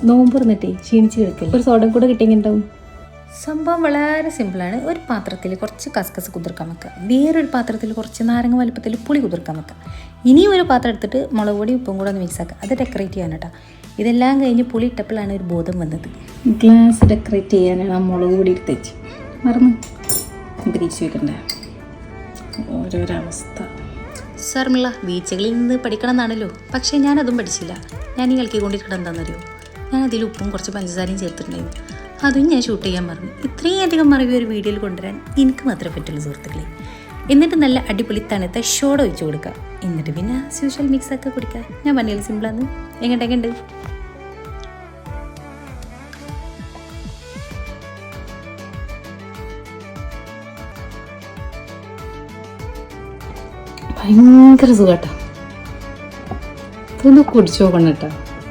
നോമ്പ് പറഞ്ഞിട്ടേ ക്ഷീണിച്ച് കിടക്കില്ല. ഒരു സോഡ കൂടെ കിട്ടിയെങ്കിണ്ടാവും. സംഭവം വളരെ സിമ്പിളാണ്. ഒരു പാത്രത്തിൽ കുറച്ച് കസ്കസ് കുതിർക്കാൻ വെക്കുക, വേറൊരു പാത്രത്തിൽ കുറച്ച് നാരങ്ങ വലുപ്പത്തിൽ പുളി കുതിർക്കാൻ വെക്കുക, ഇനിയും ഒരു പാത്രം എടുത്തിട്ട് മുളക് പൊടി ഉപ്പും കൂടെ ഒന്ന് മിക്സ് ആക്കുക. അത് ഡെക്കറേറ്റ് ചെയ്യാൻ കേട്ടോ. ഇതെല്ലാം കഴിഞ്ഞ് പുളി ഇട്ടപ്പോഴാണ് ഒരു ബോധം വന്നത്. ഗ്ലാസ് ഡെക്കറേറ്റ് ചെയ്യാനാണ് ആ മുളക് പൊടി എടുത്ത് വെച്ച് മറന്നു. തിരിച്ചു വെക്കണ്ടേ ഓരോരവസ്ഥ. സാർമിള്ള ബീച്ചുകളിൽ നിന്ന് പഠിക്കണം എന്നാണല്ലോ, പക്ഷേ ഞാനതും പഠിച്ചില്ല. ഞാൻ ഈ കളിക്കൊണ്ടിരിക്കണം എന്താണെന്നറിയോ, ഞാൻ അതിൽ ഉപ്പും കുറച്ച് പഞ്ചസാരയും ചേർത്തിട്ടുണ്ടായിരുന്നു. അതും ഞാൻ ഷൂട്ട് ചെയ്യാൻ പറഞ്ഞു. ഇത്രയും അധികം മറിവ് ഒരു വീഡിയോയിൽ കൊണ്ടുവരാൻ എനിക്ക് മാത്രമേ പറ്റുള്ളൂ സുഹൃത്തുക്കളെ. എന്നിട്ട് നല്ല അടിപൊളി തണുത്ത ഷോഡ ഒഴിച്ച് കൊടുക്കുക. എന്നിട്ട് പിന്നെ സ്യൂഷ്വൽ മിക്സൊക്കെ കുടിക്കുക. ഞാൻ പറഞ്ഞില്ല സിമ്പിളാന്ന്. എങ്ങോട്ടേക്കുണ്ട് ഭയങ്കര സുഖാട്ടോ. ഇതൊന്ന് കുടിച്ചു നോക്കണം കേട്ടോ.